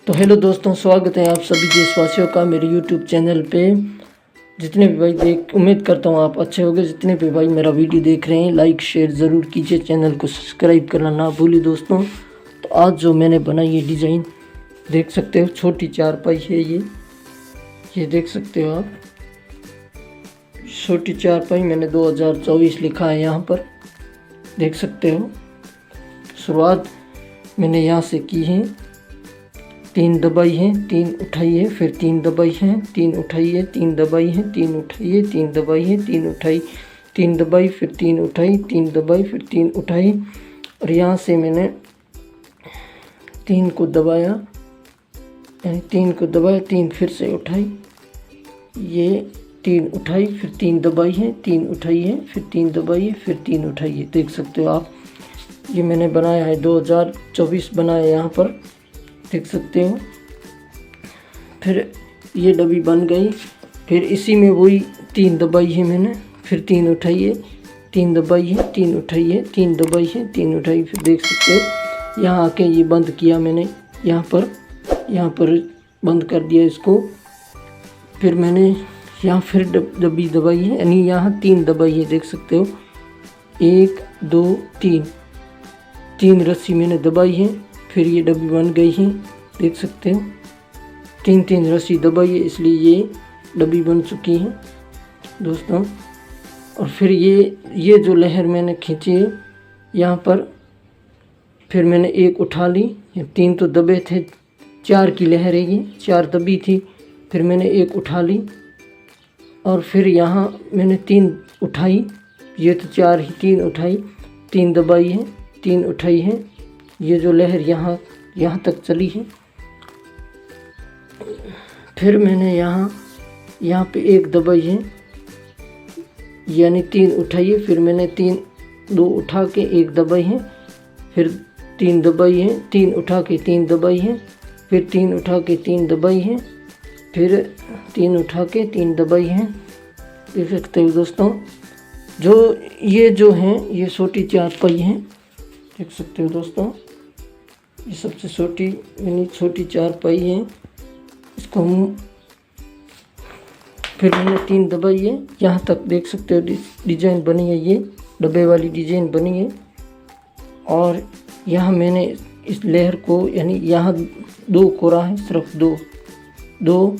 तो हेलो दोस्तों, स्वागत है आप सभी देशवासियों का मेरे यूट्यूब चैनल पे। जितने भी भाई उम्मीद करता हूँ आप अच्छे होंगे। जितने भी भाई मेरा वीडियो देख रहे हैं, लाइक शेयर ज़रूर कीजिए, चैनल को सब्सक्राइब करना ना भूलिए दोस्तों। तो आज जो मैंने बनाई ये डिज़ाइन देख सकते हो, छोटी चारपाई है ये देख सकते हो आप। छोटी चारपाई मैंने 2024 लिखा है यहाँ पर, देख सकते हो। शुरुआत मैंने यहाँ से की है, 3 दबाई है, 3 उठाई है, फिर 3 दबाई है, 3 उठाई है, 3 दबाई है, 3 उठाई है, 3 दबाई है, 3 उठाई, 3 दबाई, फिर 3 उठाई, 3 दबाई, फिर 3 उठाई। और यहाँ से मैंने 3 को दबाया, यानी 3 को दबाया, 3 फिर से उठाई, ये 3 उठाई, फिर 3 दबाई है, 3 उठाई है, फिर 3 दबाई है, फिर 3 उठाई है। देख सकते हो आप, ये मैंने बनाया है 2024 बनाया यहाँ पर, देख सकते हो। फिर ये डब्बी बन गई, फिर इसी में वही 3 दबाई है मैंने, फिर 3 उठाई है, 3 दबाई है, 3 उठाई है, 3 दबाई है, 3 उठाई। फिर देख सकते हो यहाँ आके ये बंद किया मैंने, यहाँ पर बंद कर दिया इसको। फिर मैंने यहाँ फिर डब्बी दबाई है, यानी यहाँ 3 दबाई है, देख सकते हो। 1 2 3 रस्सी मैंने दबाई है, फिर ये डब्बी बन गई है, देख सकते हो। 3 रस्सी दबाई है, इसलिए ये डब्बी बन चुकी है दोस्तों। और फिर ये जो लहर मैंने खींची है यहाँ पर, फिर मैंने 1 उठा ली, 3 तो दबे थे, 4 की लहर है ये, 4 दबी थी। फिर मैंने 1 उठा ली, और फिर यहाँ मैंने 3 उठाई, ये तो 4 ही, 3 उठाई, 3 दबाई है, 3 उठाई है। ये जो लहर यहाँ तक चली है। फिर मैंने यहाँ पे 1 दबाई है, यानी 3 उठाई है। फिर मैंने 2 उठा के 1 दबाई है, फिर 3 दबाई है, 3 उठा के 3 दबाई है, फिर 3 उठा के 3 दबाई है, फिर 3 उठा के 3 दबाई है। देख सकते हो दोस्तों, ये जो है ये छोटी चारपाई है, देख सकते हो दोस्तों। ये सबसे छोटी यानी छोटी चारपाई है, इसको हम फिर मैंने 3 दबाई है, यहाँ तक देख सकते हो डिजाइन बनी है, ये डब्बे वाली डिजाइन बनी है। और यहाँ मैंने इस लहर को, यानी यहाँ 2 कोरा है, सिर्फ 2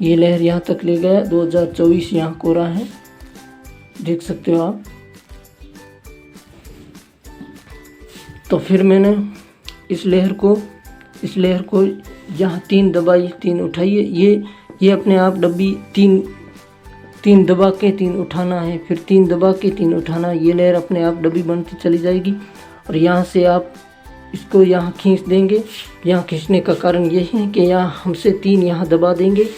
ये लहर यहाँ तक ले गया, 2024 यहाँ कोरा है, देख सकते हो आप। तो फिर मैंने इस लहर को यहाँ 3 दबाई, 3 उठाई है। ये अपने आप डब्बी 3 दबा के 3 उठाना है, फिर 3 दबा के 3 उठाना है। ये लहर अपने आप डब्बी बनती चली जाएगी। और यहाँ से आप इसको यहाँ खींच देंगे। यहाँ खींचने का कारण ये है कि यहाँ हमसे 3 यहाँ दबा देंगे,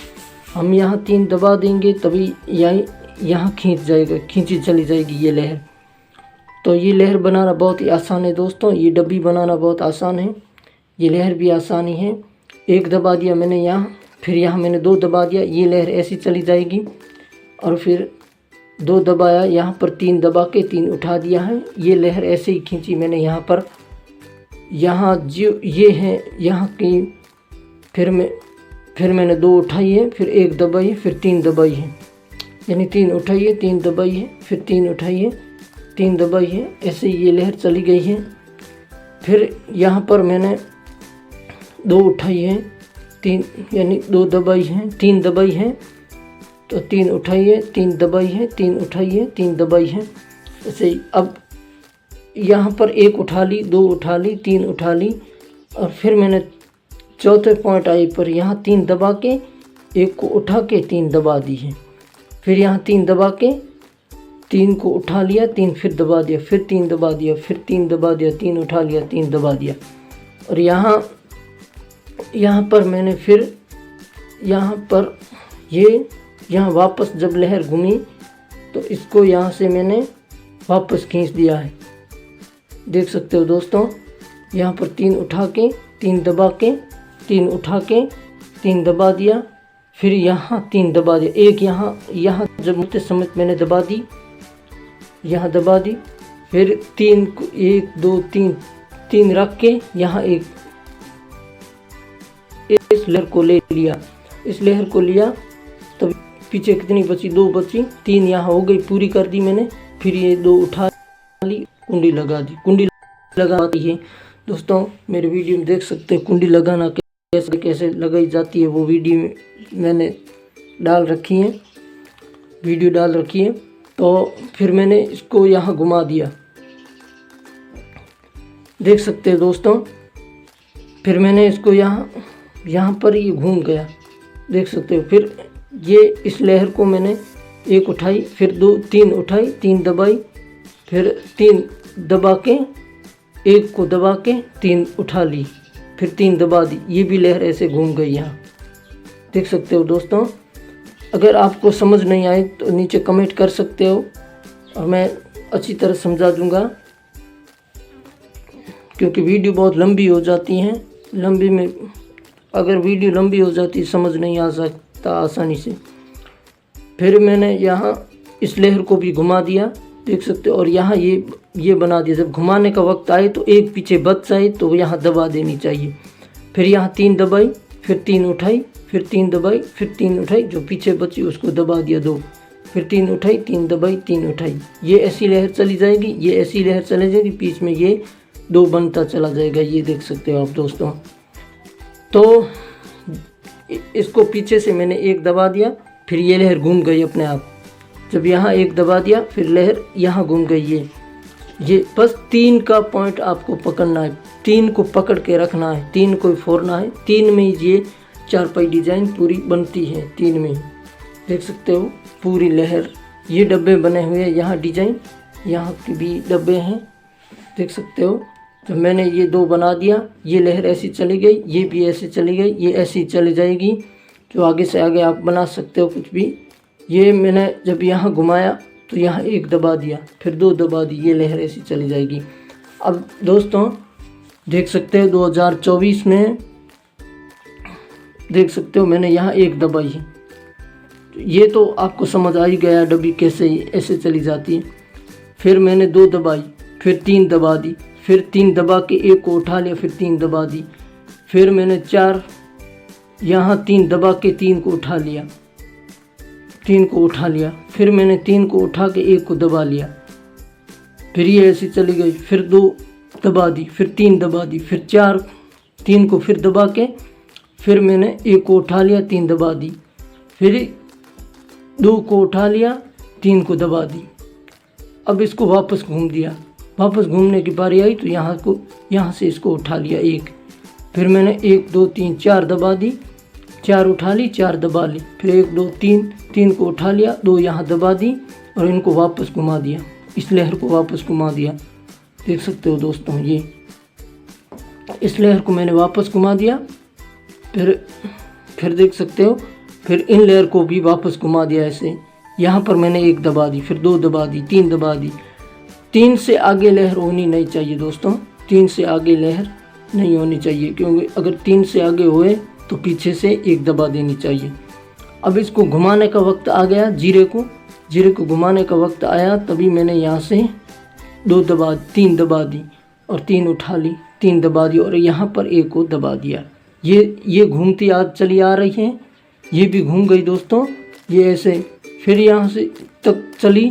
हम यहाँ 3 दबा देंगे, तभी यहाँ खींची चली जाएगी ये लहर। तो ये लहर बनाना बहुत ही आसान है दोस्तों, ये डब्बी बनाना बहुत आसान है, ये लहर भी आसान ही है। 1 दबा दिया मैंने यहाँ, फिर यहाँ मैंने 2 दबा दिया, ये लहर ऐसी चली जाएगी। और फिर 2 दबाया, यहाँ पर 3 दबा के 3 उठा दिया है, ये लहर ऐसे ही खींची मैंने यहाँ पर। यहाँ जो ये है यहाँ की, फिर मैंने 2 उठाई है, फिर 1 दबाई है, फिर 3 दबाई है, यानी 3 उठाई है, 3 दबाई है, फिर 3 उठाई है, 3 दबाई है, ऐसे ये लहर चली गई है। फिर यहाँ पर मैंने 2 उठाई है, 3 यानी 2 दबाई है, 3 दबाई है, तो 3 उठाई है, 3 दबाई है, 3 उठाई है, 3 दबाई है, ऐसे ही। अब यहाँ पर 1 उठा ली, 2 उठा ली, 3 उठा ली, और फिर मैंने चौथे पॉइंट आई पर यहाँ 3 दबा के 1 को उठा के 3 दबा दी है। फिर यहाँ 3 दबा के 3 को उठा लिया, 3 फिर दबा दिया, फिर 3 दबा दिया, फिर 3 दबा दिया, 3 उठा लिया, 3 दबा दिया। और यहाँ पर मैंने फिर यहाँ वापस जब लहर घूमी तो इसको यहाँ से मैंने वापस खींच दिया है, देख सकते हो दोस्तों। यहाँ पर 3 उठा के 3 दबा के 3 उठा के 3 दबा दिया, फिर यहाँ 3 दबा दिया, 1 यहाँ जब मुझे समझ मैंने दबा दी, यहाँ दबा दी, फिर 3 1 2 3 रख के यहाँ इस लहर को ले लिया, इस लहर को लिया, तब पीछे कितनी बची, 2 बची, 3 यहाँ हो गई, पूरी कर दी मैंने। फिर ये 2 उठा ली, कुंडी लगा दी। कुंडी लगाती है दोस्तों, मेरे वीडियो में देख सकते हैं कुंडी लगाना कैसे कैसे लगाई जाती है, वो वीडियो मैंने डाल रखी है, वीडियो डाल रखी है। तो फिर मैंने इसको यहाँ घुमा दिया, देख सकते हैं दोस्तों। फिर मैंने इसको यहाँ पर ये घूम गया, देख सकते हो। फिर ये इस लहर को मैंने 1 उठाई, फिर 2 3 उठाई, 3 दबाई, फिर 3 दबा के, 1 को दबा के 3 उठा ली, फिर 3 दबा दी। ये भी लहर ऐसे घूम गई यहाँ, देख सकते हो दोस्तों। अगर आपको समझ नहीं आए तो नीचे कमेंट कर सकते हो और मैं अच्छी तरह समझा दूंगा, क्योंकि वीडियो बहुत लंबी हो जाती हैं। लंबी में अगर वीडियो लंबी हो जाती समझ नहीं आ सकता आसानी से। फिर मैंने यहाँ इस लहर को भी घुमा दिया, देख सकते हो। और यहाँ ये बना दिया, जब घुमाने का वक्त आए तो एक पीछे बच जाए तो यहाँ दबा देनी चाहिए। फिर यहाँ 3 दबाई, फिर 3 उठाई, फिर 3 दबाई, फिर 3 उठाई, जो पीछे बची उसको दबा दिया 2, फिर 3 उठाई, 3 दबाई, 3 उठाई। ये ऐसी लहर चली जाएगी, ये ऐसी लहर चली जाएगी, बीच में ये 2 बनता चला जाएगा, ये देख सकते हो आप दोस्तों। तो इसको पीछे से मैंने 1 दबा दिया, फिर ये लहर घूम गई अपने आप। जब यहाँ 1 दबा दिया, फिर लहर यहाँ घूम गई। ये बस 3 का पॉइंट आपको पकड़ना है, 3 को पकड़ के रखना है, 3 को फोड़ना है। 3 में ये चारपाई डिजाइन पूरी बनती है, 3 में देख सकते हो पूरी लहर। ये डब्बे बने हुए हैं, यहाँ डिजाइन, यहाँ के भी डब्बे हैं, देख सकते हो। जब मैंने ये 2 बना दिया, ये लहर ऐसी चली गई, ये भी ऐसे चली गई, ये ऐसी चली जाएगी। जो आगे से आगे आप बना सकते हो कुछ भी। ये मैंने जब यहाँ घुमाया तो यहाँ 1 दबा दिया, फिर 2 दबा दी, ये लहर ऐसी चली जाएगी। अब दोस्तों देख सकते हो 2024 में देख सकते हो मैंने यहाँ 1 दबाई है। ये तो आपको समझ आ ही गया डब्बी कैसे ऐसे चली जाती है। फिर मैंने 2 दबाई, फिर 3 दबा दी, फिर 3 दबा के 1 को उठा लिया, फिर 3 दबा दी। फिर मैंने 4 यहाँ 3 दबा के 3 को उठा लिया, 3 को उठा लिया। फिर मैंने 3 को उठा के 1 को दबा लिया, फिर ये ऐसी चली गई। फिर 2 दबा दी, फिर 3 दबा दी, फिर 4, 3 को फिर दबा के, फिर मैंने 1 को उठा लिया, 3 दबा दी, फिर 2 को उठा लिया, 3 को दबा दी। अब इसको वापस घूम दिया, वापस घूमने की बारी आई तो यहाँ से इसको उठा लिया 1। फिर मैंने 1 2 3 4 दबा दी, 4 उठा ली, 4 दबा ली, फिर 1 2 3 को उठा लिया, 2 यहाँ दबा दी और इनको वापस घुमा दिया, इस लहर को वापस घुमा दिया। देख सकते हो दोस्तों, ये इस लहर को मैंने वापस घुमा दिया। फिर देख सकते हो, फिर इन लहर को भी वापस घुमा दिया ऐसे। यहाँ पर मैंने 1 दबा दी, फिर 2 दबा दी, 3 दबा दी। 3 से आगे लहर होनी नहीं चाहिए दोस्तों, 3 से आगे लहर नहीं होनी चाहिए, क्योंकि अगर 3 से आगे हुए तो पीछे से 1 दबा देनी चाहिए। अब इसको घुमाने का वक्त आ गया, जीरे को घुमाने का वक्त आया, तभी मैंने यहाँ से 3 दबा दी और 3 उठा ली, 3 दबा दी और यहाँ पर 1 को दबा दिया। ये घूमती आज चली आ रही है, ये भी घूम गई दोस्तों, ये ऐसे। फिर यहाँ से तक चली,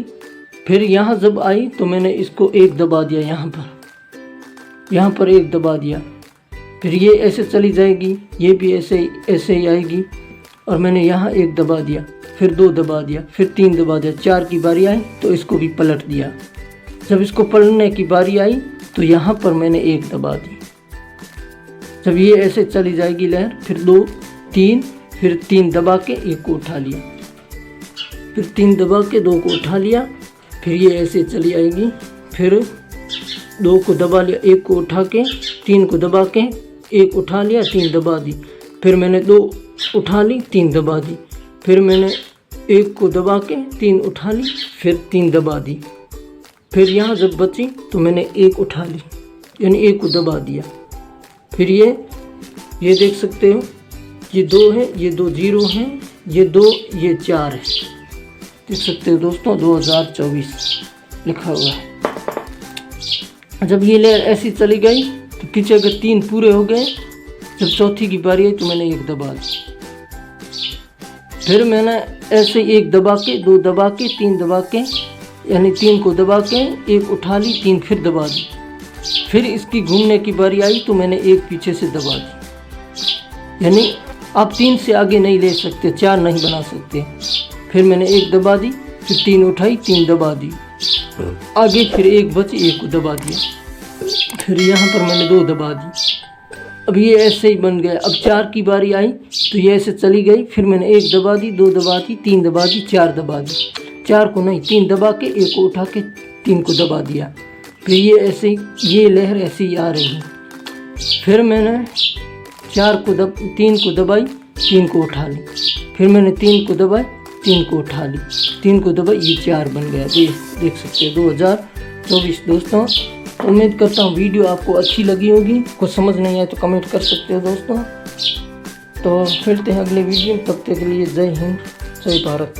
फिर यहाँ जब आई तो मैंने इसको 1 दबा दिया, यहाँ पर 1 दबा दिया। फिर ये ऐसे चली जाएगी, ये भी ऐसे ही आएगी और मैंने यहाँ 1 दबा दिया, फिर 2 दबा दिया, फिर 3 दबा दिया। 4 की बारी आई तो इसको भी पलट दिया। जब इसको पलटने की बारी आई तो यहाँ पर मैंने 1 दबा दी। जब ये ऐसे चली जाएगी लहर, फिर 2 3, फिर 3 दबा के 1 को उठा लिया, फिर 3 दबा के 2 को उठा लिया, फिर ये ऐसे चली आएगी। फिर 2 को दबा लिया, 1 को उठा के, 3 को दबा के 1 उठा लिया, 3 दबा दी। फिर मैंने 2 उठा ली, 3 दबा दी। फिर मैंने 1 को दबा के 3 उठा ली, फिर 3 दबा दी। फिर यहाँ जब बची तो मैंने 1 उठा ली, यानी 1 को दबा दिया। फिर ये देख सकते हो, ये 2 है, ये 2 0 हैं, ये 2, ये 4 है। देख सकते हो दोस्तों 2024 लिखा हुआ है। जब ये लेयर ऐसी चली गई तो पीछे के 3 पूरे हो गए, फिर चौथी की बारी आई तो मैंने एक दबा दी। फिर मैंने ऐसे एक दबा के, दो दबा के, तीन दबा के, यानी तीन को दबा के एक उठा ली, तीन फिर दबा दी। फिर इसकी घूमने की बारी आई तो मैंने एक पीछे से दबा दी। यानी आप तीन से आगे नहीं ले सकते, चार नहीं बना सकते। फिर मैंने एक दबा दी, फिर तीन उठाई, तीन दबा दी, आगे फिर एक बची, एक को दबा दिया। फिर यहाँ पर मैंने दो दबा दी। अब ये ऐसे ही बन गया। अब चार की बारी आई तो ये ऐसे चली गई। फिर मैंने एक दबा दी, दो दबा दी, तीन दबा दी, चार दबा दी। चार को नहीं, तीन दबा के एक को उठा के तीन को दबा दिया। फिर ये ऐसे ही, ये लहर ऐसे ही आ रही। फिर मैंने तीन को दबाई, तीन को उठा ली। फिर मैंने तीन को दबाई, तीन को उठा ली, तीन को दबाई, ये चार बन गया। देख सकते हैं 2024 दोस्तों। उम्मीद करता हूँ वीडियो आपको अच्छी लगी होगी। कुछ समझ नहीं आए तो कमेंट कर सकते हो दोस्तों। तो मिलते हैं अगले वीडियो में, तब तक के लिए जय हिंद, जय भारत।